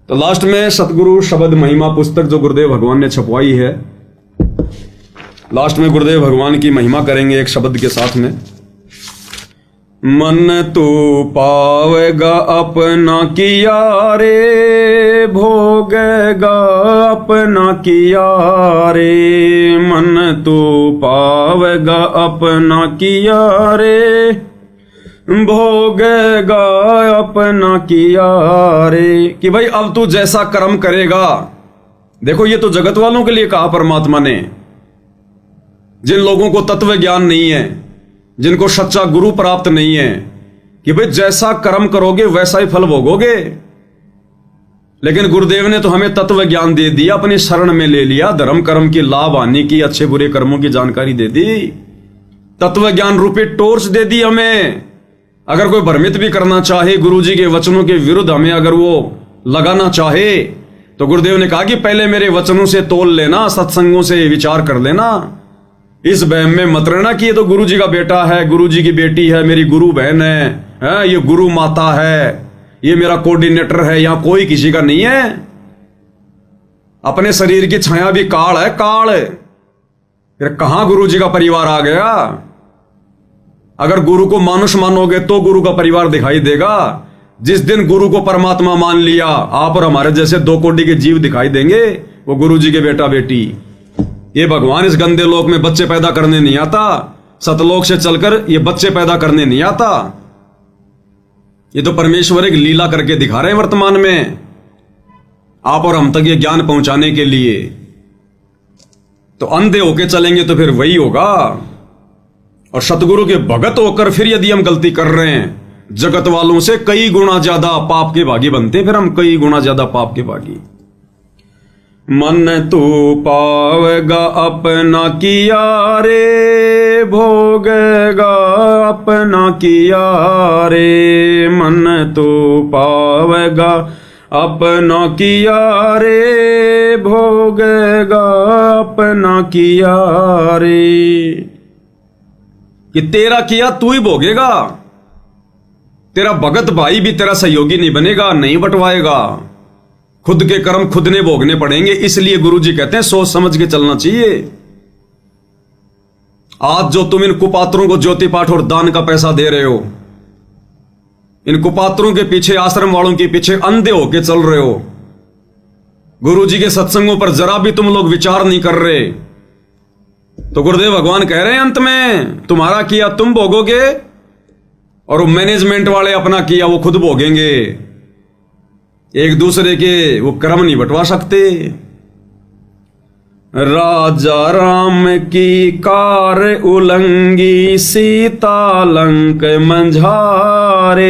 तो लास्ट में सतगुरु शब्द महिमा पुस्तक जो गुरुदेव भगवान ने छपवाई है, लास्ट में गुरुदेव भगवान की महिमा करेंगे एक शब्द के साथ में। मन तू पावेगा अपना किया रे, भोगेगा अपना किया रे। मन तू पावेगा अपना किया रे, भोगेगा अपना किया रे। कि भाई अब तू जैसा कर्म करेगा, देखो ये तो जगत वालों के लिए कहा परमात्मा ने, जिन लोगों को तत्व ज्ञान नहीं है, जिनको सच्चा गुरु प्राप्त नहीं है, कि भाई जैसा कर्म करोगे वैसा ही फल भोगोगे। लेकिन गुरुदेव ने तो हमें तत्व ज्ञान दे दिया, अपनी शरण में ले लिया, धर्म कर्म की लाभ हानि की, अच्छे बुरे कर्मों की जानकारी दे दी, तत्व ज्ञान रूपी टॉर्च दे दी हमें। अगर कोई भ्रमित भी करना चाहे, गुरुजी के वचनों के विरुद्ध हमें अगर वो लगाना चाहे, तो गुरुदेव ने कहा कि पहले मेरे वचनों से तोल लेना, सत्संगों से विचार कर लेना, इस वहम में मत रहना कि ये तो गुरुजी का बेटा है, गुरुजी की बेटी है, मेरी गुरु बहन है, ये गुरु माता है, ये मेरा कोऑर्डिनेटर है। यहां कोई किसी का नहीं है। अपने शरीर की छाया भी काल है, काल। फिर कहां गुरुजी का परिवार आ गया? अगर गुरु को मानुष मानोगे तो गुरु का परिवार दिखाई देगा। जिस दिन गुरु को परमात्मा मान लिया, आप और हमारे जैसे दो कोटि के जीव दिखाई देंगे, वो गुरुजी के बेटा बेटी। ये भगवान इस गंदे लोक में बच्चे पैदा करने नहीं आता, सतलोक से चलकर ये बच्चे पैदा करने नहीं आता। ये तो परमेश्वर एक लीला करके दिखा रहे हैं वर्तमान में, आप और हम तक ये ज्ञान पहुंचाने के लिए। तो अंधे होके चलेंगे तो फिर वही होगा। और सतगुरु के भगत होकर फिर यदि हम गलती कर रहे हैं, जगत वालों से कई गुना ज्यादा पाप के भागी बनते हैं, फिर हम कई गुना ज्यादा पाप के भागी। मन तू पावेगा अपना किया रे, भोगेगा अपना किया रे। मन तू पावेगा अपना किया रे, भोगेगा अपना किया रे। कि तेरा किया तू ही भोगेगा, तेरा भगत भाई भी तेरा सहयोगी नहीं बनेगा, नहीं बंटवाएगा। खुद के कर्म खुद ने भोगने पड़ेंगे। इसलिए गुरुजी कहते हैं सोच समझ के चलना चाहिए। आज जो तुम इन कुपात्रों को ज्योति पाठ और दान का पैसा दे रहे हो, इन कुपात्रों के पीछे, आश्रम वालों के पीछे अंधे होके चल रहे हो, गुरुजी के सत्संगों पर जरा भी तुम लोग विचार नहीं कर रहे, तो गुरुदेव भगवान कह रहे हैं अंत में तुम्हारा किया तुम भोगोगे और मैनेजमेंट वाले अपना किया वो खुद भोगेंगे। एक दूसरे के वो कर्म नहीं बंटवा सकते। राजा राम की कार उलंगी, सीता लंक मंझारे।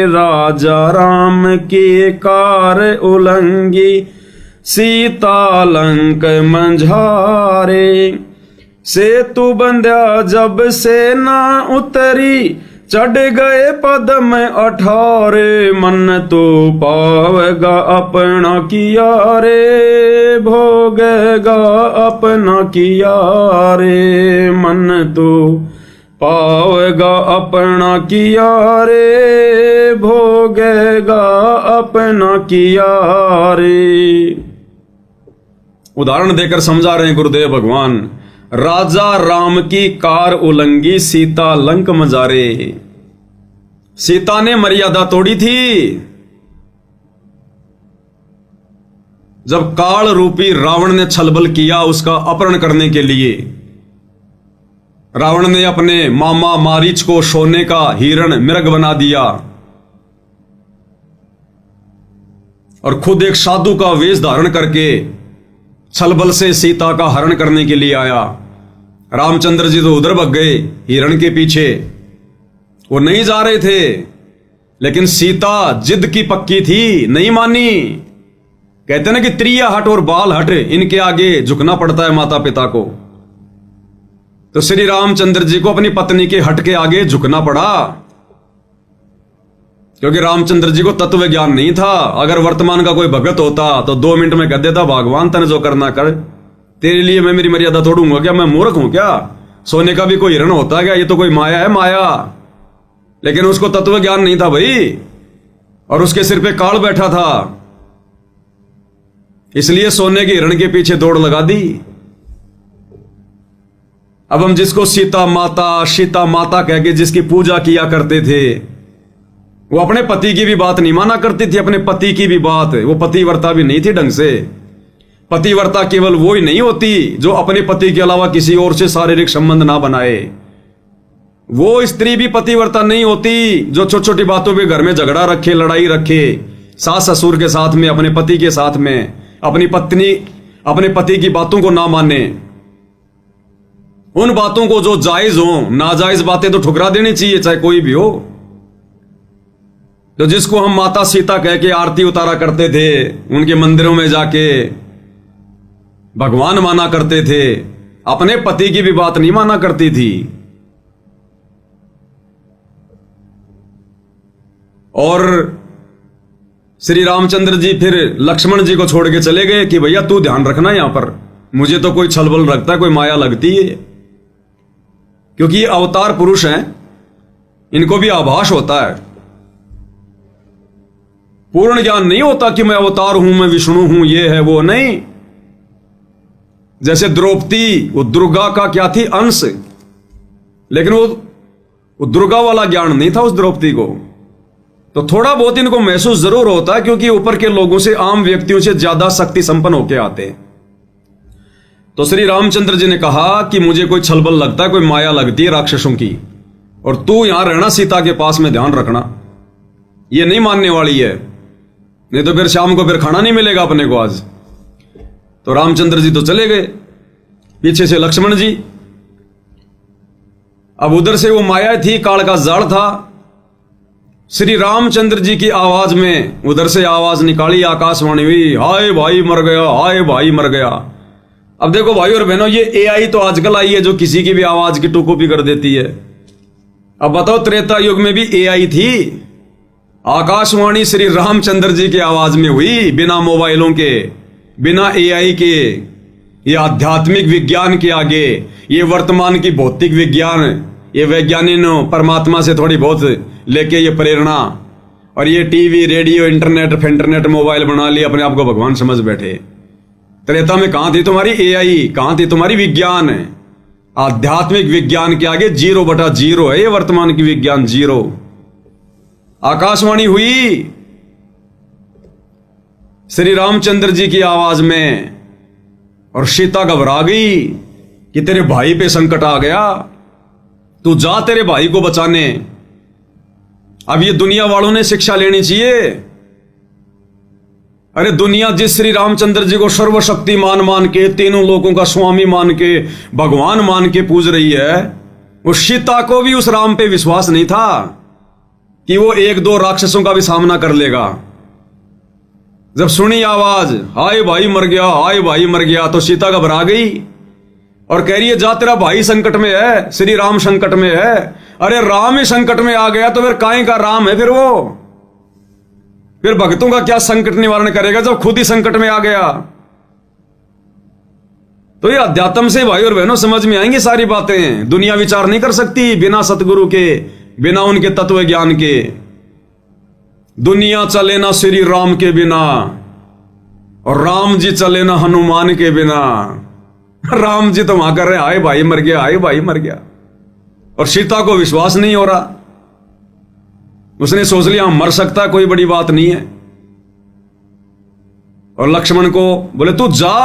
राजा राम की कार उलंगी, सीता लंक मंझारे। सेतु बंध्या जब से ना उतरी, चढ़ गए पदम 18। मन तो पावेगा अपना किया रे, भोगेगा अपना किया रे। मन तो पावेगा अपना किया रे, भोगेगा अपना किया रे। उदाहरण देकर समझा रहे हैं गुरुदेव भगवान। राजा राम की कार उलंगी, सीता लंक मजारे। सीता ने मर्यादा तोड़ी थी। जब काल रूपी रावण ने छलबल किया उसका अपहरण करने के लिए, रावण ने अपने मामा मारीच को सोने का हिरण मृग बना दिया और खुद एक साधु का वेश धारण करके छलबल से सीता का हरण करने के लिए आया। रामचंद्र जी तो उधर भग गए हिरण के पीछे, वो नहीं जा रहे थे, लेकिन सीता जिद की पक्की थी, नहीं मानी। कहते ना कि त्रिया हट और बाल हट, इनके आगे झुकना पड़ता है माता पिता को। तो श्री रामचंद्र जी को अपनी पत्नी के हट के आगे झुकना पड़ा, क्योंकि रामचंद्र जी को तत्व ज्ञान नहीं था। अगर वर्तमान का कोई भगत होता तो 2 मिनट में कह देता भगवान तने जो करना कर, तेरे लिए मैं मेरी मर्यादा तोड़ूंगा क्या? मैं मूर्ख हूं क्या? सोने का भी कोई हिरण होता है क्या? ये तो कोई माया है, माया। लेकिन उसको तत्व ज्ञान नहीं था भाई, और उसके सिर पे काल बैठा था। इसलिए सोने के हिरण के पीछे दौड़ लगा दी। अब हम जिसको सीता माता कह के जिसकी पूजा किया करते थे, वो अपने पति की भी बात नहीं माना करती थी, अपने पति की भी बात। वो पतिव्रता भी नहीं थी ढंग से। पतिव्रता केवल वो ही नहीं होती जो अपने पति के अलावा किसी और से शारीरिक संबंध ना बनाए। वो स्त्री भी पतिव्रता नहीं होती जो छोटी छोटी बातों पे घर में झगड़ा रखे, लड़ाई रखे, सास ससुर के साथ में, अपने पति के साथ में, अपनी पत्नी अपने पति की बातों को ना माने। उन बातों को जो जायज हो, नाजायज बातें तो ठुकरा देनी चाहिए, चाहे कोई भी हो। तो जिसको हम माता सीता कह के आरती उतारा करते थे, उनके मंदिरों में जाके भगवान माना करते थे, अपने पति की भी बात नहीं माना करती थी। और श्री रामचंद्र जी फिर लक्ष्मण जी को छोड़ के चले गए कि भैया तू ध्यान रखना यहां पर, मुझे तो कोई छलबल रखता है, कोई माया लगती है। क्योंकि ये अवतार पुरुष हैं, इनको भी आभास होता है। पूर्ण ज्ञान नहीं होता कि मैं अवतार हूं, मैं विष्णु हूं, ये है वो नहीं। जैसे द्रौपदी, वो दुर्गा का क्या थी, अंश, लेकिन वो दुर्गा वाला ज्ञान नहीं था उस द्रौपदी को। तो थोड़ा बहुत इनको महसूस जरूर होता है, क्योंकि ऊपर के लोगों से, आम व्यक्तियों से ज्यादा शक्ति संपन्न होके आते हैं। तो श्री रामचंद्र जी ने कहा कि मुझे कोई छलबल लगता है, कोई माया लगती है राक्षसों की, और तू यहां रहना सीता के पास में, ध्यान रखना, ये नहीं मानने वाली है, नहीं तो फिर शाम को फिर खाना नहीं मिलेगा अपने को आज। तो रामचंद्र जी तो चले गए, पीछे से लक्ष्मण जी। अब उधर से वो माया थी, काल का जाल था। श्री रामचंद्र जी की आवाज में उधर से आवाज निकाली, आकाशवाणी हुई, हाय भाई मर गया, हाय भाई मर गया। अब देखो भाई और बहनों, ये एआई तो आजकल आई है जो किसी की भी आवाज की टू कॉपी कर देती है। अब बताओ, त्रेता युग में भी एआई थी? आकाशवाणी श्री रामचंद्र जी की आवाज में हुई, बिना मोबाइलों के, बिना एआई के। ये आध्यात्मिक विज्ञान के आगे, ये वर्तमान की भौतिक विज्ञान, ये वैज्ञानिक परमात्मा से थोड़ी बहुत लेके ये प्रेरणा, और ये टीवी, रेडियो, इंटरनेट मोबाइल बना लिए, अपने आप को भगवान समझ बैठे। त्रेता में कहां थी तुम्हारी एआई, कहां थी तुम्हारी विज्ञान? आध्यात्मिक विज्ञान के आगे 0/0 है ये वर्तमान की विज्ञान, 0। आकाशवाणी हुई श्री रामचंद्र जी की आवाज में, और सीता घबरा गई कि तेरे भाई पे संकट आ गया, तू जा तेरे भाई को बचाने। अब ये दुनिया वालों ने शिक्षा लेनी चाहिए। अरे दुनिया जिस श्री रामचंद्र जी को सर्वशक्तिमान मान के, तीनों लोगों का स्वामी मान के, भगवान मान के पूज रही है, उस सीता को भी उस राम पे विश्वास नहीं था कि वो 1-2 राक्षसों का भी सामना कर लेगा। जब सुनी आवाज, हाय भाई मर गया, हाय भाई मर गया, तो सीता घबरा गई और कह रही है, जा तेरा भाई संकट में है, श्री राम संकट में है। अरे राम ही संकट में आ गया तो फिर काहे का राम है? फिर भक्तों का क्या संकट निवारण करेगा जब खुद ही संकट में आ गया? तो ये अध्यात्म से भाई और बहनों समझ में आएंगी सारी बातें। दुनिया विचार नहीं कर सकती बिना सतगुरु के, बिना उनके तत्व ज्ञान के। दुनिया चले ना श्री राम के बिना, और राम जी चले ना हनुमान के बिना। राम जी तो वहां कर रहे, हाय भाई मर गया, हाय भाई मर गया, और सीता को विश्वास नहीं हो रहा। उसने सोच लिया मर सकता, कोई बड़ी बात नहीं है। और लक्ष्मण को बोले तू जा।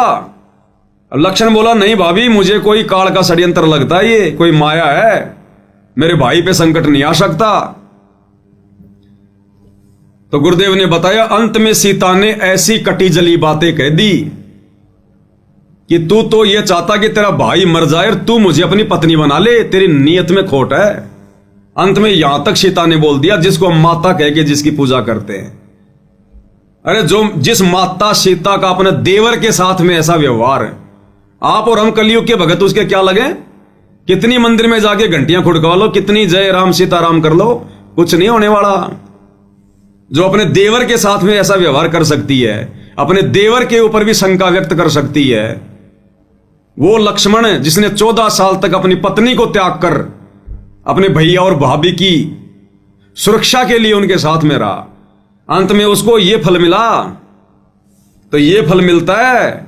लक्ष्मण बोला, नहीं भाभी, मुझे कोई काल का षड्यंत्र लगता है, ये कोई माया है, मेरे भाई पे संकट नहीं आ सकता। तो गुरुदेव ने बताया, अंत में सीता ने ऐसी कटी जली बातें कह दी कि तू तो ये चाहता कि तेरा भाई मर जाए और तू मुझे अपनी पत्नी बना ले, तेरी नीयत में खोट है। अंत में यहां तक सीता ने बोल दिया, जिसको हम माता कह के जिसकी पूजा करते हैं। अरे जिस माता सीता का अपने देवर के साथ में ऐसा व्यवहार है, आप और हम कलयुग के भगत उसके क्या लगे? कितनी मंदिर में जाके घंटियां खुड़कवा लो, कितनी जय राम सीताराम कर लो, कुछ नहीं होने वाला। जो अपने देवर के साथ में ऐसा व्यवहार कर सकती है, अपने देवर के ऊपर भी शंका व्यक्त कर सकती है, वो लक्ष्मण जिसने 14 साल तक अपनी पत्नी को त्याग कर अपने भैया और भाभी की सुरक्षा के लिए उनके साथ में रहा, अंत में उसको यह फल मिला तो ये फल मिलता है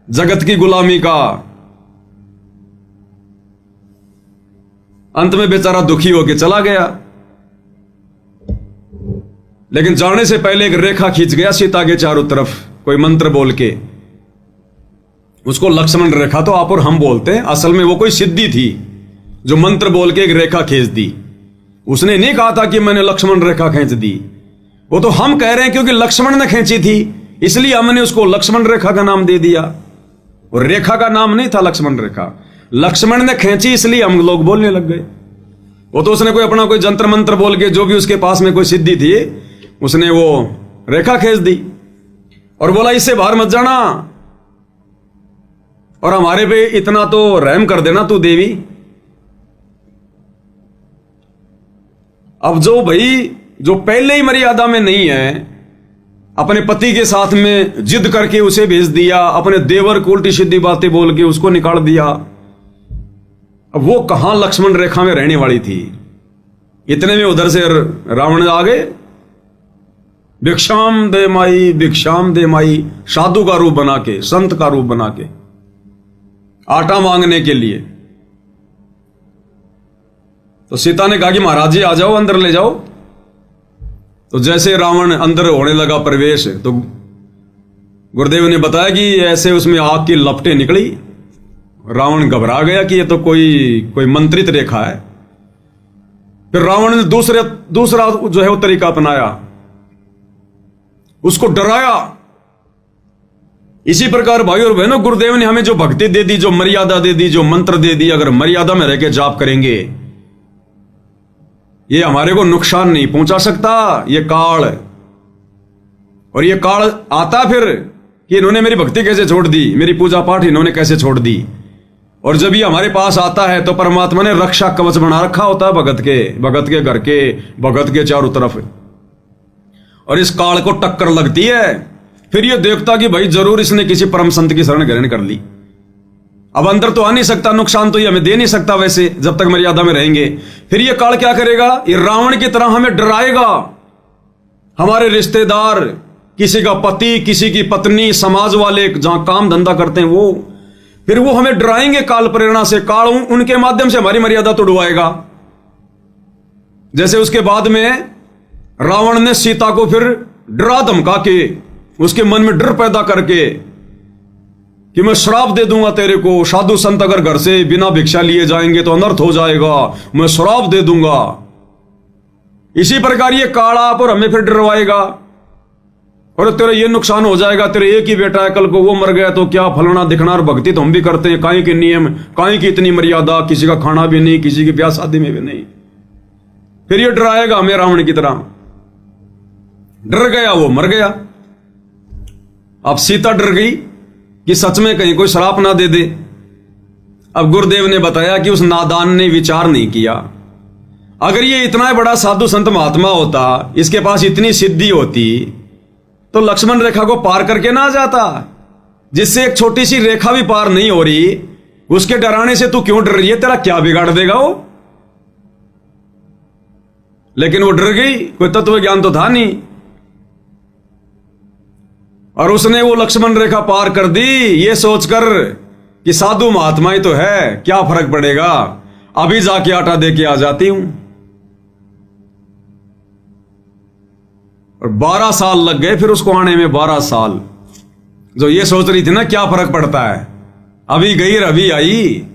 जगत की गुलामी का। अंत में बेचारा दुखी होकर चला गया, लेकिन जाने से पहले एक रेखा खींच गया सीता के चारों तरफ, कोई मंत्र बोल के। उसको लक्ष्मण रेखा तो आप और हम बोलते हैं, असल में वो कोई सिद्धि थी जो मंत्र बोल के एक रेखा खींच दी। उसने नहीं कहा था कि मैंने लक्ष्मण रेखा खींच दी, वो तो हम कह रहे हैं क्योंकि लक्ष्मण ने खींची थी इसलिए हमने उसको लक्ष्मण रेखा का नाम दे दिया। और रेखा का नाम नहीं था लक्ष्मण रेखा, लक्ष्मण ने खींची इसलिए हम लोग बोलने लग गए। वो तो उसने कोई अपना कोई जंत्र मंत्र बोल के, जो भी उसके पास में कोई सिद्धि थी, उसने वो रेखा खींच दी और बोला इससे बाहर मत जाना और हमारे पे इतना तो रहम कर देना तू देवी। अब जो पहले ही मर्यादा में नहीं है, अपने पति के साथ में जिद करके उसे भेज दिया, अपने देवर को उल्टी सीधी बातें बोल के उसको निकाल दिया। अब वो कहां लक्ष्मण रेखा में रहने वाली थी। इतने में उधर से रावण आ गए, भिक्षाम दे माई, भिक्षाम दे माई, साधु का रूप बना के, संत का रूप बना के, आटा मांगने के लिए। तो सीता ने कहा कि महाराज जी आ जाओ, अंदर ले जाओ। तो जैसे रावण अंदर होने लगा प्रवेश, तो गुरुदेव ने बताया कि ऐसे उसमें आग की लपटें निकली। रावण घबरा गया कि ये तो कोई मंत्रित रेखा है। फिर रावण ने दूसरा जो है वो तरीका अपनाया, उसको डराया। इसी प्रकार भाई और बहनों, गुरुदेव ने हमें जो भक्ति दे दी, जो मर्यादा दे दी, जो मंत्र दे दी, अगर मर्यादा में रह के जाप करेंगे ये हमारे को नुकसान नहीं पहुंचा सकता। ये काल, और ये काल आता फिर कि इन्होंने मेरी भक्ति कैसे छोड़ दी, मेरी पूजा पाठ इन्होंने कैसे छोड़ दी। और जब ये हमारे पास आता है तो परमात्मा ने रक्षा कवच बना रखा होता है भगत के घर के, भगत के चारों तरफ। और इस काल को टक्कर लगती है, फिर ये देखता कि भाई जरूर इसने किसी परम संत की शरण ग्रहण कर ली। अब अंदर तो आ नहीं सकता, नुकसान तो ये हमें दे नहीं सकता वैसे जब तक मर्यादा में रहेंगे। फिर ये काल क्या करेगा, ये रावण की तरह हमें डराएगा। हमारे रिश्तेदार, किसी का पति, किसी की पत्नी, समाज वाले जहां काम धंधा करते हैं वो, फिर वो हमें डराएंगे काल प्रेरणा से। काल उनके माध्यम से हमारी मर्यादा तोड़वाएगा। जैसे उसके बाद में रावण ने सीता को फिर डरा धमका के, उसके मन में डर पैदा करके कि मैं श्राप दे दूंगा तेरे को, साधु संत अगर घर से बिना भिक्षा लिए जाएंगे तो अनर्थ हो जाएगा, मैं श्राप दे दूंगा। इसी प्रकार ये काल आप और हमें फिर डरवाएगा, और तेरा ये नुकसान हो जाएगा, तेरे एक ही बेटा है, कल को वो मर गया तो क्या फलना दिखना। और भक्ति तो हम भी करते हैं, काहे के नियम, काहे की इतनी मर्यादा, किसी का खाना भी नहीं, किसी की ब्याह शादी में भी नहीं। फिर ये डराएगा हमें रावण की तरह। डर गया वो, मर गया। अब सीता डर गई कि सच में कहीं कोई श्राप ना दे दे। अब गुरुदेव ने बताया कि उस नादान ने विचार नहीं किया। अगर ये इतना बड़ा साधु संत महात्मा होता, इसके पास इतनी सिद्धि होती, तो लक्ष्मण रेखा को पार करके ना जाता। जिससे एक छोटी सी रेखा भी पार नहीं हो रही, उसके डराने से तू क्यों डर रही है, तेरा क्या बिगाड़ देगा वो। लेकिन वो डर गई, कोई तत्व ज्ञान तो था नहीं, और उसने वो लक्ष्मण रेखा पार कर दी ये सोचकर कि साधु महात्मा ही तो है, क्या फर्क पड़ेगा, अभी जाके आटा दे के आ जाती हूं। और 12 साल लग गए फिर उसको आने में, 12 साल। जो ये सोच रही थी ना क्या फर्क पड़ता है, अभी गई अभी आई,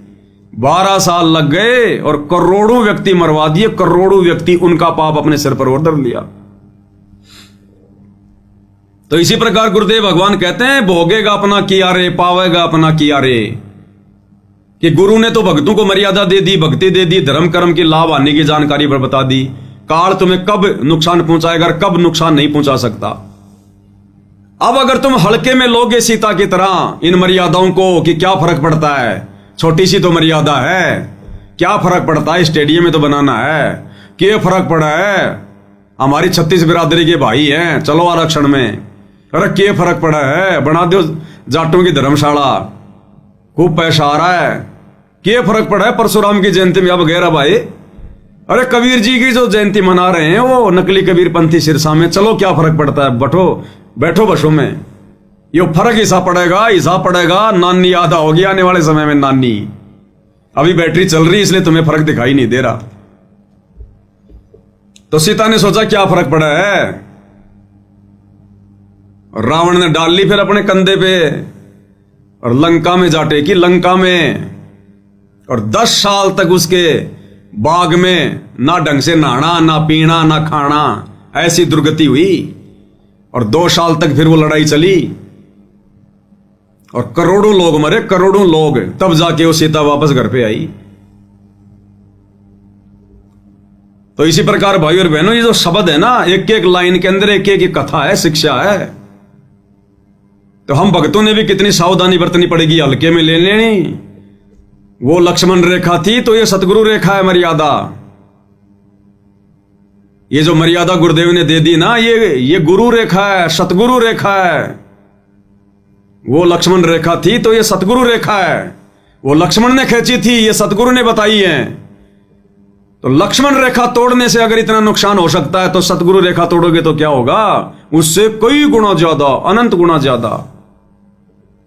12 साल लग गए और करोड़ों व्यक्ति मरवा दिए, करोड़ों व्यक्ति उनका पाप अपने सिर पर और धर लिया। तो इसी प्रकार गुरुदेव भगवान कहते हैं, भोगेगा अपना किया रे, पावेगा अपना किया रे। कि गुरु ने तो भक्तों को मर्यादा दे दी, भक्ति दे दी, धर्म कर्म की लाभ आने की जानकारी पर बता दी। काल तुम्हें कब नुकसान पहुंचाएगा, कब नुकसान नहीं पहुंचा सकता। अब अगर तुम हल्के में लोगे सीता की तरह इन मर्यादाओं को कि क्या फर्क पड़ता है, छोटी सी तो मर्यादा है, क्या फर्क पड़ता है, स्टेडियम में तो बनाना है, क्या फर्क पड़ा है, हमारी 36 बिरादरी के भाई हैं, चलो आरक्षण में, अरे क्या फर्क पड़ा है, बना दो जाटों की धर्मशाला, खूब पैसा आ रहा है, क्या फर्क पड़ा है, परशुराम की जयंती में अब गैरा भाई, अरे कबीर जी की जो जयंती मना रहे हैं वो नकली कबीर पंथी सिरसा में, चलो क्या फर्क पड़ता है, बैठो बैठो बसों में। ये फर्क हिस्सा पड़ेगा। नानी आधा होगी आने वाले समय में। नानी अभी बैटरी चल रही इसलिए तुम्हें फर्क दिखाई नहीं दे रहा। तो सीता ने सोचा क्या फर्क पड़ा है। रावण ने डाल ली फिर अपने कंधे पे और लंका में जा टेकी। लंका में और 10 साल तक उसके बाग में ना ढंग से नहाना, ना पीना, ना खाना, ऐसी दुर्गति हुई। और 2 साल तक फिर वो लड़ाई चली और करोड़ों लोग मरे, करोड़ों लोग। तब जाके वो सीता वापस घर पे आई। तो इसी प्रकार भाई और बहनों, ये जो शब्द है ना, एक एक लाइन के अंदर एक एक कथा है, शिक्षा है। तो हम भक्तों ने भी कितनी सावधानी बरतनी पड़ेगी, हल्के में ले लेनी। वो लक्ष्मण रेखा थी तो ये सतगुरु रेखा है, मर्यादा। ये जो मर्यादा गुरुदेव ने दे दी ना, ये गुरु रेखा है, सतगुरु रेखा है। वो लक्ष्मण रेखा थी तो ये सतगुरु रेखा है। वो लक्ष्मण ने खींची थी, ये सतगुरु ने बताई है। तो लक्ष्मण रेखा तोड़ने से अगर इतना नुकसान हो सकता है तो सतगुरु रेखा तोड़ोगे तो क्या होगा, उससे कई गुना ज्यादा, अनंत गुना ज्यादा।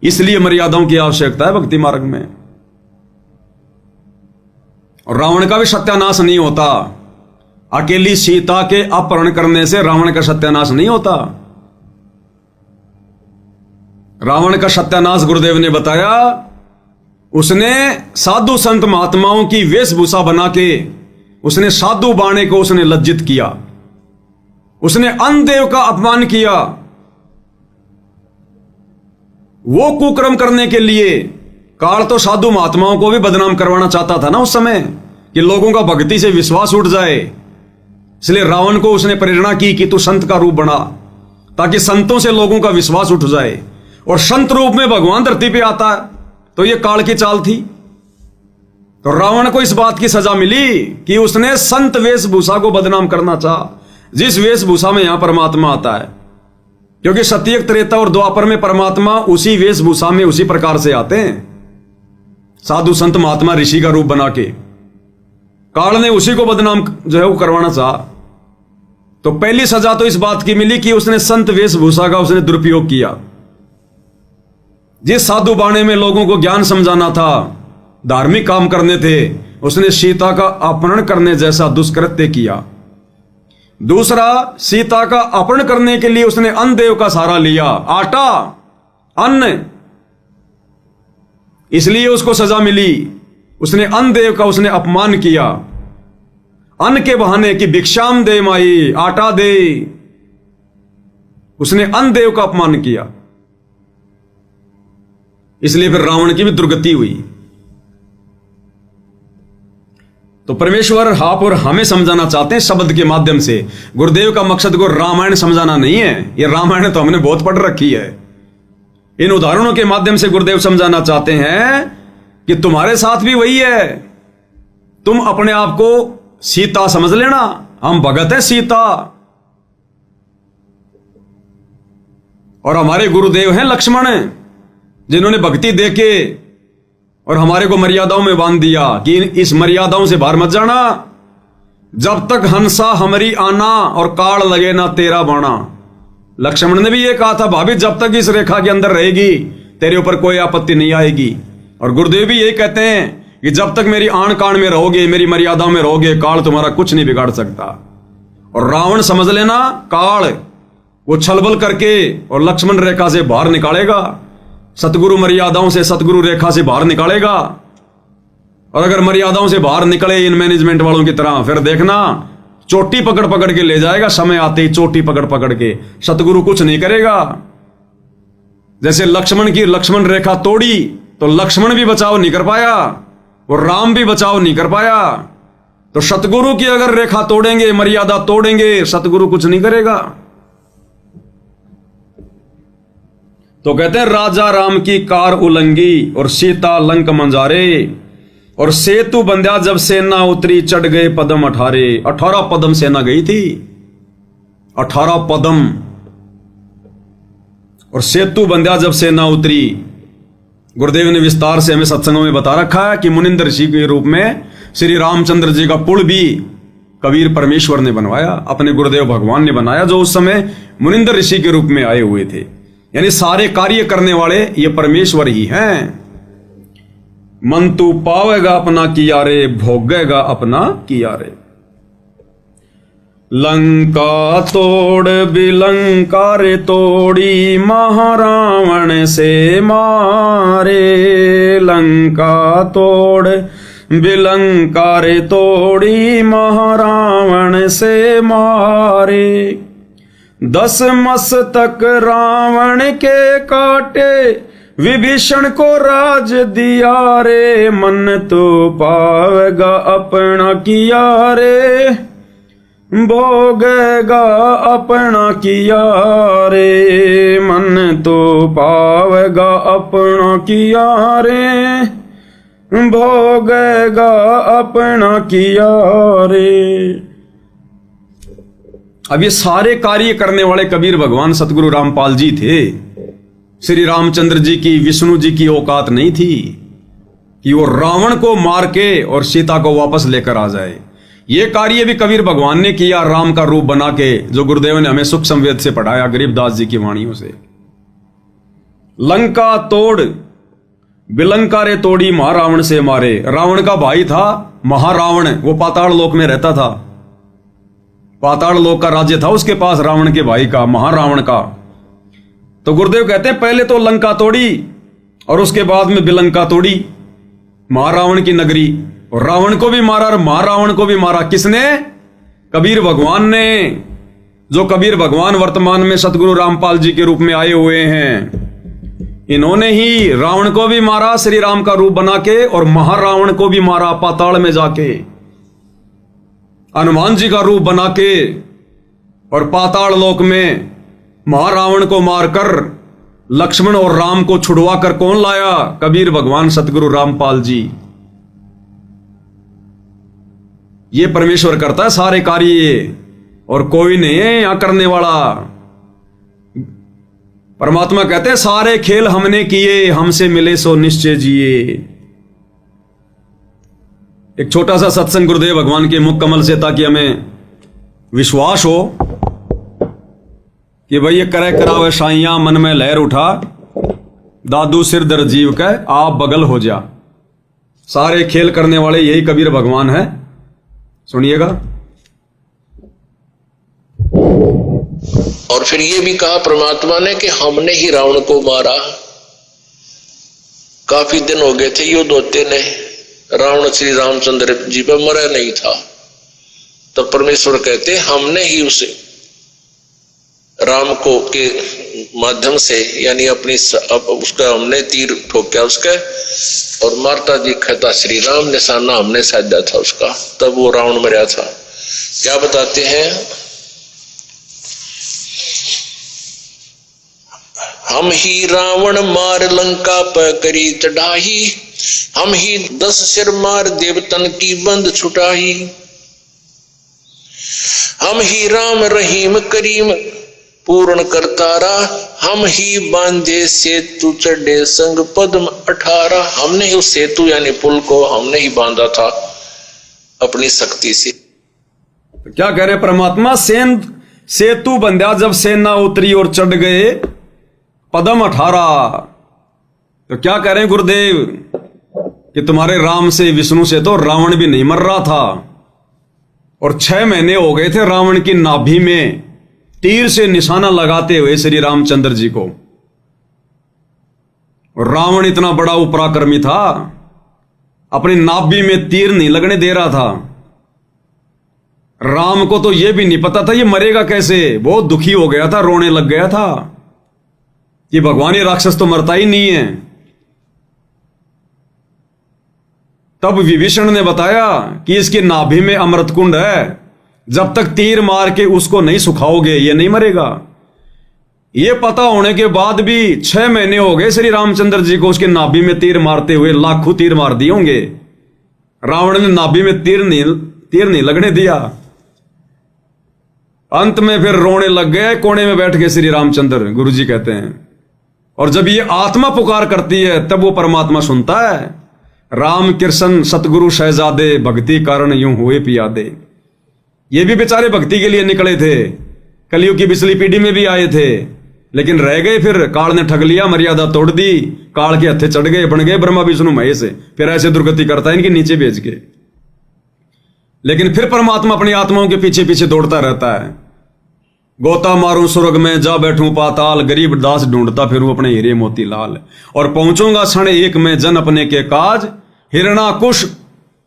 इसलिए मर्यादाओं की आवश्यकता है भक्ति मार्ग में। और रावण का भी सत्यानाश नहीं होता। अकेली सीता के अपहरण करने से रावण का सत्यानाश नहीं होता। रावण का सत्यानाश गुरुदेव ने बताया, उसने साधु संत महात्माओं की वेशभूषा बना के उसने साधु बाणे को उसने लज्जित किया। उसने अन्नदेव का अपमान किया। वो कुकर्म करने के लिए काल तो साधु महात्माओं को भी बदनाम करवाना चाहता था ना उस समय, कि लोगों का भक्ति से विश्वास उठ जाए। इसलिए रावण को उसने प्रेरणा की कि तू संत का रूप बना, ताकि संतों से लोगों का विश्वास उठ जाए। और संत रूप में भगवान धरती पे आता है, तो ये काल की चाल थी। तो रावण को इस बात की सजा मिली कि उसने संत वेशभूषा को बदनाम करना चाहा, जिस वेशभूषा में यहां परमात्मा आता है। क्योंकि सत्ययुग, त्रेता और द्वापर में परमात्मा उसी वेशभूषा में उसी प्रकार से आते हैं, साधु संत महात्मा ऋषि का रूप बना के। काल ने उसी को बदनाम जो है वो करवाना चाहा। तो पहली सजा तो इस बात की मिली कि उसने संत वेशभूषा का उसने दुरुपयोग किया। जिस साधु बाणे में लोगों को ज्ञान समझाना था, धार्मिक काम करने थे, उसने सीता का अपहरण करने जैसा दुष्कृत्य किया। दूसरा, सीता का अपहरण करने के लिए उसने अन्नदेव का सहारा लिया। आटा, अन्न, इसलिए उसको सजा मिली। उसने अन्नदेव का उसने अपमान किया। अन्न के बहाने कि भिक्षाम दे माई, आटा दे, उसने अन्नदेव का अपमान किया। इसलिए फिर रावण की भी दुर्गति हुई। तो परमेश्वर आप और हमें समझाना चाहते हैं शब्द के माध्यम से। गुरुदेव का मकसद को रामायण समझाना नहीं है। ये रामायण तो हमने बहुत पढ़ रखी है। इन उदाहरणों के माध्यम से गुरुदेव समझाना चाहते हैं कि तुम्हारे साथ भी वही है। तुम अपने आप को सीता समझ लेना, हम भगत है सीता, और हमारे गुरुदेव हैं लक्ष्मण, जिन्होंने भक्ति देके और हमारे को मर्यादाओं में बांध दिया कि इस मर्यादाओं से बाहर मत जाना। जब तक हंसा हमारी आना और काल लगे ना तेरा बाणा। लक्ष्मण ने भी ये कहा था, भाभी जब तक इस रेखा के अंदर रहेगी तेरे ऊपर कोई आपत्ति नहीं आएगी। और गुरुदेव भी यही कहते हैं कि जब तक मेरी आन कान में रहोगे, मेरी मर्यादाओं में रहोगे, काल तुम्हारा कुछ नहीं बिगाड़ सकता। और रावण समझ लेना, काल वो छलबल करके और लक्ष्मण रेखा से बाहर निकालेगा, सतगुरु मर्यादाओं से, सतगुरु रेखा से बाहर निकालेगा। और अगर मर्यादाओं से बाहर निकले इन मैनेजमेंट वालों की तरह, फिर देखना चोटी पकड़ पकड़ के ले जाएगा। समय आते ही चोटी पकड़ पकड़ के, सतगुरु कुछ नहीं करेगा। जैसे लक्ष्मण की लक्ष्मण रेखा तोड़ी तो लक्ष्मण भी बचाव नहीं कर पाया और राम भी बचाव नहीं कर पाया। तो सतगुरु की अगर रेखा तोड़ेंगे, मर्यादा तोड़ेंगे, सतगुरु कुछ नहीं करेगा। तो कहते हैं, राजा राम की कार उलंगी और सीता लंक मंजारे, और सेतु बंध्या जब सेना उतरी चढ़ गए पदम 18। 18 पदम सेना गई थी, 18 पदम। और सेतु बंध्या जब सेना उतरी, गुरुदेव ने विस्तार से हमें सत्संगों में बता रखा है कि मुनिंदर ऋषि के रूप में श्री रामचंद्र जी का पुल भी कबीर परमेश्वर ने बनवाया, अपने गुरुदेव भगवान ने बनाया, जो उस समय मुनिंदर ऋषि के रूप में आए हुए थे। यानी सारे कार्य करने वाले ये परमेश्वर ही हैं। मन तू पावेगा अपना किया रे, भोगेगा अपना किया रे। लंका तोड़ बिलंका रे तोड़ी, महारावण से मारे। लंका तोड़ बिलंका रे तोड़ी, महारावण से मारे। 10 मस्तक रावण के काटे, विभीषण को राज दिया रे। मन तो पावेगा अपना किया रे, भोगेगा अपना किया रे। मन तो पावेगा अपना किया रे, भोगेगा अपना किया रे। अब ये सारे कार्य करने वाले कबीर भगवान सतगुरु रामपाल जी थे। श्री रामचंद्र जी की, विष्णु जी की औकात नहीं थी कि वो रावण को मार के और सीता को वापस लेकर आ जाए। ये कार्य भी कबीर भगवान ने किया राम का रूप बना के, जो गुरुदेव ने हमें सुख संवेद से पढ़ाया गरीबदास जी की वाणियों से। लंका तोड़ बिलंका रे तोड़ी, महारावण से मारे। रावण का भाई था महारावण, वो पाताल लोक में रहता था। पाताल लोक का राज्य था उसके पास, रावण के भाई का, महारावण का। तो गुरुदेव कहते हैं पहले तो लंका तोड़ी और उसके बाद में बिलंका तोड़ी, महारावण की नगरी। और रावण को भी मारा और महारावण को भी मारा। किसने? कबीर भगवान ने, जो कबीर भगवान वर्तमान में सतगुरु रामपाल जी के रूप में आए हुए हैं। इन्होंने ही रावण को भी मारा श्री राम का रूप बना के, और महारावण को भी मारा पाताल में जाके हनुमान जी का रूप बना के। और पाताल लोक में महारावण को मारकर लक्ष्मण और राम को छुड़वा कर कौन लाया? कबीर भगवान सतगुरु रामपाल जी। ये परमेश्वर करता है सारे कार्य, और कोई नहीं है यहां करने वाला। परमात्मा कहते हैं सारे खेल हमने किए, हमसे मिले सो निश्चय जिए। एक छोटा सा सत्संग गुरुदेव भगवान के मुख कमल से, ताकि हमें विश्वास हो कि भाई ये करे करावे साइया, मन में लहर उठा, दादू सिर दर जीव का आप बगल हो जा। सारे खेल करने वाले यही कबीर भगवान है। सुनिएगा। और फिर ये भी कहा परमात्मा ने कि हमने ही रावण को मारा। काफी दिन हो गए थे युद्ध होते ने, रावण श्री रामचंद्र जी पर मरा नहीं था। तो परमेश्वर कहते हमने ही उसे राम को के माध्यम से, यानी अपनी उसका हमने तीर ठोका उसका, और मारता दिखता श्री राम, निशाना हमने साधा था उसका, तब वो रावण मरा था। क्या बताते हैं? हम ही रावण मार लंका पर करी चढ़ाई, हम ही 10 सिर मार देवतन की बंद छुटाई। हम ही राम रहीम करीम पूर्ण करतारा, हम ही बांधे सेतु चढ़े संग पद्म 18। हमने ही उस सेतु यानी पुल को हमने ही बांधा था अपनी शक्ति से। क्या कह रहे परमात्मा? सेतु बंध्या जब सेना उतरी और चढ़ गए पदम 18। तो क्या कह रहे हैं गुरुदेव कि तुम्हारे राम से, विष्णु से तो रावण भी नहीं मर रहा था, और 6 महीने हो गए थे रावण की नाभि में तीर से निशाना लगाते हुए श्री रामचंद्र जी को। और रावण इतना बड़ा उपराक्रमी था, अपनी नाभि में तीर नहीं लगने दे रहा था। राम को तो यह भी नहीं पता था ये मरेगा कैसे। बहुत दुखी हो गया था, रोने लग गया था कि भगवान ये राक्षस तो मरता ही नहीं है। तब विभीषण ने बताया कि इसकी नाभि में अमृत कुंड है, जब तक तीर मार के उसको नहीं सुखाओगे ये नहीं मरेगा। ये पता होने के बाद भी 6 महीने हो गए श्री रामचंद्र जी को उसके नाभि में तीर मारते हुए। लाखों तीर मार दिए होंगे, रावण ने नाभि में तीर नहीं लगने दिया। अंत में फिर रोने लग गए कोने में बैठ के श्री रामचंद्र, गुरुजी कहते हैं। और जब ये आत्मा पुकार करती है तब वो परमात्मा सुनता है। राम कृष्ण सतगुरु शहजादे, भक्ति कारण यूं हुए पियादे। ये भी बेचारे भक्ति के लिए निकले थे, कलयुग की पिछली पीढ़ी में भी आए थे, लेकिन रह गए, फिर काल ने ठग लिया, मर्यादा तोड़ दी, काल के हत्थे चढ़ गए, बन गए ब्रह्मा विष्णु महेश, फिर ऐसे दुर्गति करता है इनके नीचे भेज के। लेकिन फिर परमात्मा अपनी आत्माओं के पीछे पीछे दौड़ता रहता है। गोता मारूं स्वर्ग में, जा बैठूं पाताल, गरीब दास ढूंढता फिरूं अपने हीरे मोती लाल, और पहुंचूंगा क्षण एक में जन अपने के काज, हिरणा कुश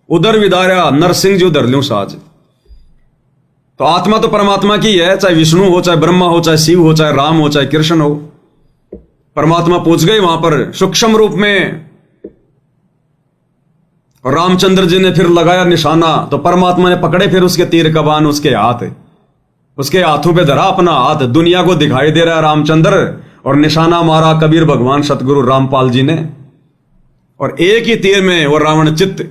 उधर विदारा, नरसिंह जी उधर ल्यूं साज। तो आत्मा तो परमात्मा की है, चाहे विष्णु हो, चाहे ब्रह्मा हो, चाहे शिव हो, चाहे राम हो, चाहे कृष्ण हो। परमात्मा पहुंच गए वहां पर सूक्ष्म रूप में, और रामचंद्र जी ने फिर लगाया निशाना, तो परमात्मा ने पकड़े फिर उसके तीर कमान, उसके हाथों पे धरा अपना हाथ, दुनिया को दिखाई दे रहा है रामचंद्र, और निशाना मारा कबीर भगवान सतगुरु रामपाल जी ने, और एक ही तीर में वो रावण चित्त।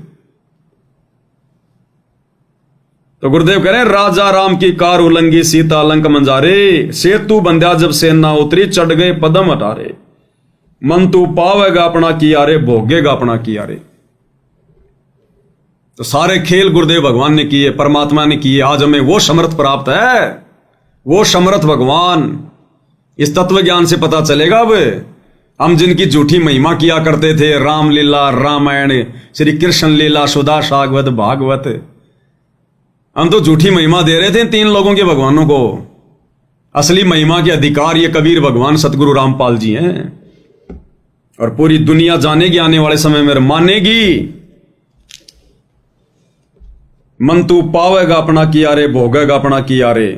तो गुरुदेव कह रहे हैं, राजा राम की कार उलंगी, सीता लंक मंजारे, सेतु बंध्या जब सेना उतरी, चढ़ गए पदम हटारे, मन तू पावेगा अपना किया रे, भोगेगा अपना किया रे। तो सारे खेल गुरुदेव भगवान ने किए, परमात्मा ने किए। आज हमें वो समर्थ प्राप्त है, वो समर्थ भगवान। इस तत्व ज्ञान से पता चलेगा अब हम जिनकी झूठी महिमा किया करते थे, रामलीला, रामायण, श्री कृष्ण लीला, सुधा सागवत, भागवत, हम तो झूठी महिमा दे रहे थे तीन लोगों के भगवानों को। असली महिमा के अधिकार ये कबीर भगवान सतगुरु रामपाल जी हैं, और पूरी दुनिया जानेगी आने वाले समय में, मानेगी। मन तू पावेगा अपना किया रे, भोगेगा अपना किया रे।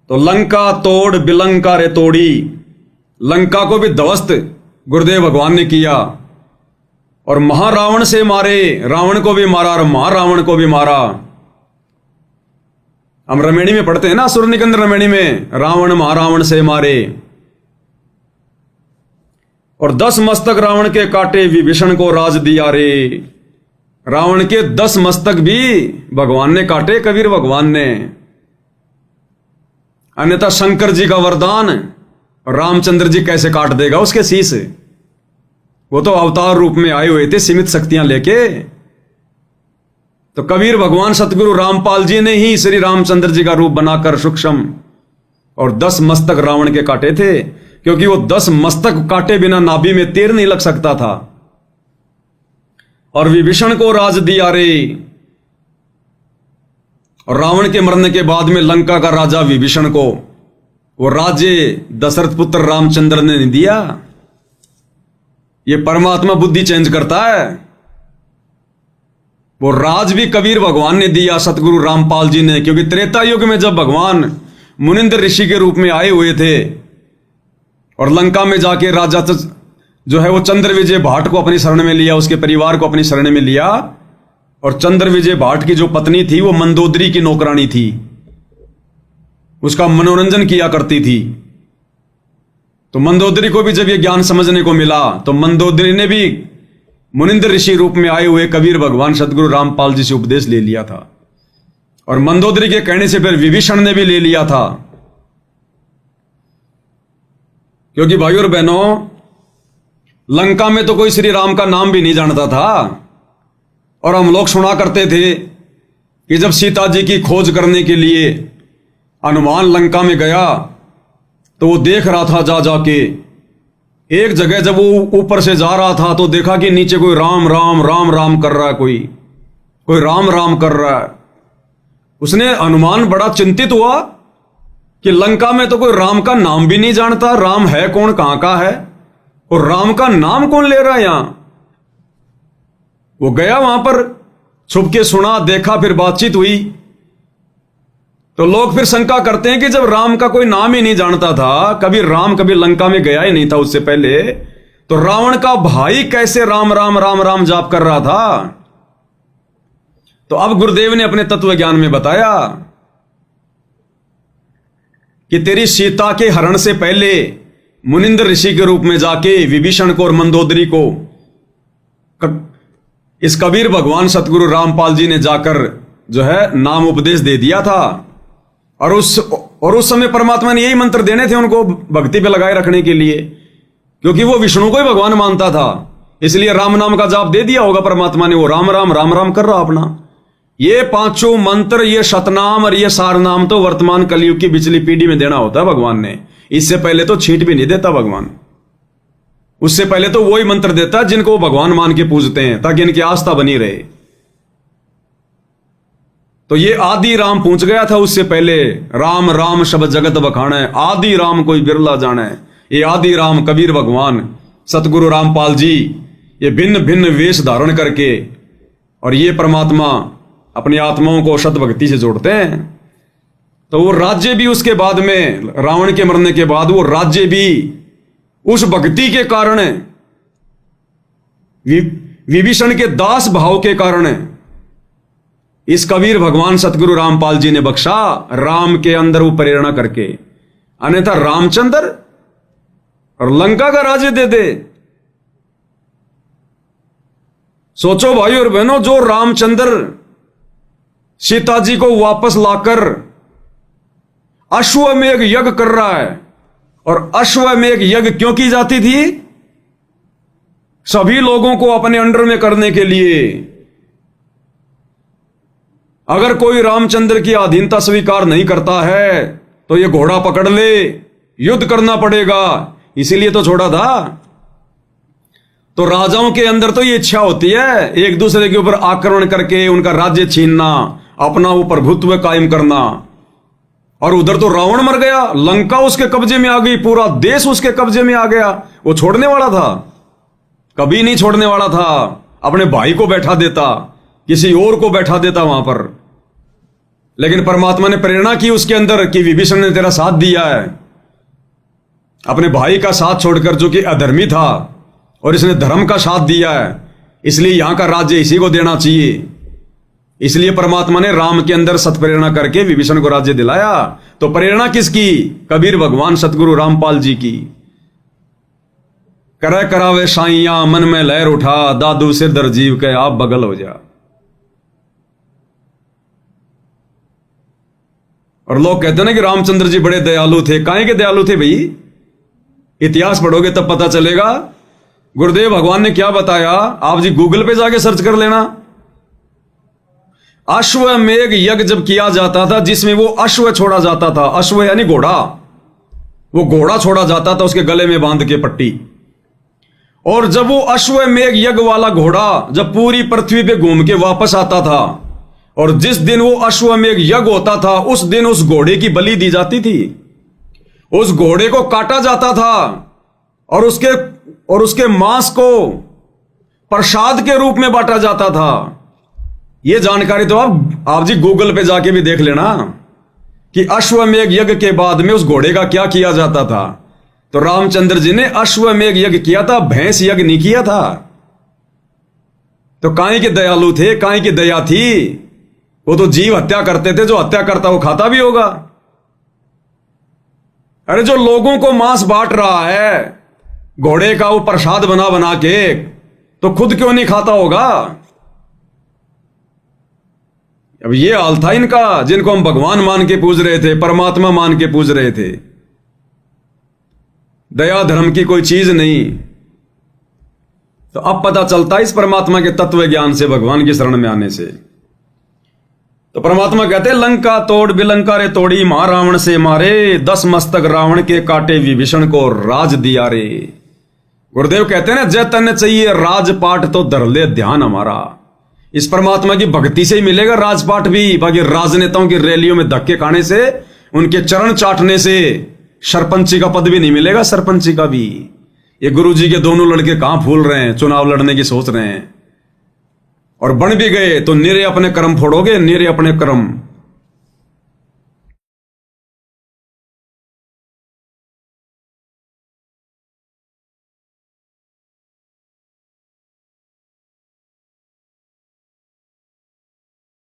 तो लंका तोड़ बिलंका रे तोड़ी, लंका को भी ध्वस्त गुरुदेव भगवान ने किया, और महारावण से मारे, रावण को भी मारा और महारावण को भी मारा। हम रमेणी में पढ़ते हैं ना, असुर निकंद रमेणी में, रावण महारावण से मारे, और 10 मस्तक रावण के काटे, विभीषण को राज दिया रे। रावण के 10 मस्तक भी भगवान ने काटे, कबीर भगवान ने। अन्यथा शंकर जी का वरदान रामचंद्र जी कैसे काट देगा उसके शीश? वो तो अवतार रूप में आए हुए थे सीमित शक्तियां लेके। तो कबीर भगवान सतगुरु रामपाल जी ने ही श्री रामचंद्र जी का रूप बनाकर सूक्ष्म और 10 मस्तक रावण के काटे थे, क्योंकि वो 10 मस्तक काटे बिना नाभि में तीर नहीं लग सकता था। और विभीषण को राज दिया रे। और रावण के मरने के बाद में लंका का राजा विभीषण को वो राज्य दशरथ पुत्र रामचंद्र ने नहीं दिया। ये परमात्मा बुद्धि चेंज करता है। वो राज भी कबीर भगवान ने दिया, सतगुरु रामपाल जी ने, क्योंकि त्रेता युग में जब भगवान मुनिंद्र ऋषि के रूप में आए हुए थे और लंका में जाके राजा जो है वो चंद्र विजय भाट को अपनी शरण में लिया, उसके परिवार को अपनी शरण में लिया। और चंद्र विजय भाट की जो पत्नी थी वो मंदोदरी की नौकरानी थी, उसका मनोरंजन किया करती थी। तो मंदोदरी को भी जब ये ज्ञान समझने को मिला तो मंदोदरी ने भी मुनिंद्र ऋषि रूप में आए हुए कबीर भगवान सतगुरु रामपाल जी से उपदेश ले लिया था। और मंदोदरी के कहने से फिर विभीषण ने भी ले लिया था। क्योंकि भाइयों और बहनों, लंका में तो कोई श्री राम का नाम भी नहीं जानता था। और हम लोग सुना करते थे कि जब सीता जी की खोज करने के लिए हनुमान लंका में गया तो वो देख रहा था जा जाके एक जगह, जब वो ऊपर से जा रहा था तो देखा कि नीचे कोई राम राम राम राम कर रहा है, कोई राम राम कर रहा है। उसने हनुमान बड़ा चिंतित हुआ कि लंका में तो कोई राम का नाम भी नहीं जानता, राम है कौन, कहां का है, और राम का नाम कौन ले रहा है यहां। वो गया वहां पर, छुप के सुना, देखा, फिर बातचीत हुई। तो लोग फिर शंका करते हैं कि जब राम का कोई नाम ही नहीं जानता था, कभी राम कभी लंका में गया ही नहीं था उससे पहले, तो रावण का भाई कैसे राम राम राम राम जाप कर रहा था। तो अब गुरुदेव ने अपने तत्व ज्ञान में बताया कि तेरी सीता के हरण से पहले मुनिंद्र ऋषि के रूप में जाके विभीषण को और मंदोदरी को इस कबीर भगवान सतगुरु रामपाल जी ने जाकर जो है नाम उपदेश दे दिया था। और उस समय परमात्मा ने यही मंत्र देने थे उनको भक्ति पे लगाए रखने के लिए, क्योंकि वो विष्णु को ही भगवान मानता था। इसलिए राम नाम का जाप दे दिया होगा परमात्मा ने। वो राम राम राम राम कर रहा अपना। ये पांचों मंत्र, ये शतनाम और ये सारनाम तो वर्तमान कलयुग की पिछली पीढ़ी में देना होता है भगवान ने। इससे पहले तो छींट भी नहीं देता भगवान। उससे पहले तो वही मंत्र देता जिनको वो भगवान मान के पूजते हैं, ताकि इनकी आस्था बनी रहे। तो ये आदि राम पूछ गया था उससे पहले, राम राम शब्द जगत बखाना है, आदि राम कोई बिरला जाना है। ये आदि राम कबीर भगवान, सतगुरु रामपाल जी, ये भिन्न भिन्न वेश धारण करके और ये परमात्मा अपनी आत्माओं को सत भक्ति से जोड़ते हैं। तो वो राज्य भी उसके बाद में, रावण के मरने के बाद, वो राज्य भी उस भक्ति के कारण, विभीषण के दास भाव के कारण इस कबीर भगवान सतगुरु रामपाल जी ने बख्शा, राम के अंदर वो प्रेरणा करके। अन्यथा रामचंद्र और लंका का राज्य दे दे। सोचो भाई और बहनों, जो रामचंद्र सीता जी को वापस लाकर अश्वमेध यज्ञ कर रहा है, और अश्वमेध यज्ञ क्यों की जाती थी? सभी लोगों को अपने अंडर में करने के लिए। अगर कोई रामचंद्र की अधीनता स्वीकार नहीं करता है तो ये घोड़ा पकड़ ले, युद्ध करना पड़ेगा, इसीलिए तो छोड़ा था। तो राजाओं के अंदर तो ये इच्छा होती है एक दूसरे के ऊपर आक्रमण करके उनका राज्य छीनना, अपना वो प्रभुत्व कायम करना। और उधर तो रावण मर गया, लंका उसके कब्जे में आ गई, पूरा देश उसके कब्जे में आ गया। वो छोड़ने वाला था? कभी नहीं छोड़ने वाला था। अपने भाई को बैठा देता, किसी और को बैठा देता वहां पर। लेकिन परमात्मा ने प्रेरणा की उसके अंदर कि विभीषण ने तेरा साथ दिया है, अपने भाई का साथ छोड़कर, जो कि अधर्मी था, और इसने धर्म का साथ दिया है, इसलिए यहां का राज्य इसी को देना चाहिए। इसलिए परमात्मा ने राम के अंदर सत्प्रेरणा करके विभीषण को राज्य दिलाया। तो प्रेरणा किसकी? कबीर भगवान सतगुरु रामपाल जी की। करे करावे साइया मन में लहर उठा, दादू सिर दर जीव के आप बगल हो जा। और लोग कहते हैं ना कि रामचंद्र जी बड़े दयालु थे। काहे के दयालु थे भाई? इतिहास पढ़ोगे तब पता चलेगा। गुरुदेव भगवान ने क्या बताया, आप जी गूगल पे जाके सर्च कर लेना। अश्वमेध यज्ञ जब किया जाता था, जिसमें वो अश्व छोड़ा जाता था, अश्व यानी घोड़ा, वो घोड़ा छोड़ा जाता था उसके गले में बांध के पट्टी। और जब वो अश्वमेध यज्ञ वाला घोड़ा जब पूरी पृथ्वी पे घूम के वापस आता था, और जिस दिन वो अश्वमेध यज्ञ होता था, उस दिन उस घोड़े की बलि दी जाती थी। उस घोड़े को काटा जाता था और उसके मांस को प्रसाद के रूप में बांटा जाता था। यह जानकारी तो आप जी गूगल पे जाके भी देख लेना कि अश्वमेध यज्ञ के बाद में उस घोड़े का क्या किया जाता था। तो रामचंद्र जी ने अश्वमेध यज्ञ किया था, भैंस यज्ञ नहीं किया था। तो काहे के दयालु थे, काहे की दया थी? वो तो जीव हत्या करते थे, जो हत्या करता वो खाता भी होगा। अरे जो लोगों को मांस बांट रहा है घोड़े का, वो प्रसाद बना बना के, तो खुद क्यों नहीं खाता होगा? अब ये हाल था इनका, जिनको हम भगवान मान के पूज रहे थे, परमात्मा मान के पूज रहे थे। दया धर्म की कोई चीज नहीं। तो अब पता चलता है इस परमात्मा के तत्व ज्ञान से, भगवान की शरण में आने से। तो परमात्मा कहते हैं, लंका तोड़ बिलंका रे तोड़ी, महारावण से मारे, 10 मस्तक रावण के काटे, विभीषण को राज दिया रे। गुरुदेव कहते हैं ना, जय तन चाहिए राजपाट तो धर ले ध्यान हमारा। इस परमात्मा की भक्ति से ही मिलेगा राजपाट भी। बाकी राजनेताओं की रैलियों में धक्के खाने से, उनके चरण चाटने से सरपंची का पद भी नहीं मिलेगा, सरपंची का भी। ये गुरुजी के दोनों लड़के कहां फूल रहे हैं, चुनाव लड़ने की सोच रहे हैं, और बन भी गए तो निरे अपने कर्म फोड़ोगे, निरे अपने कर्म।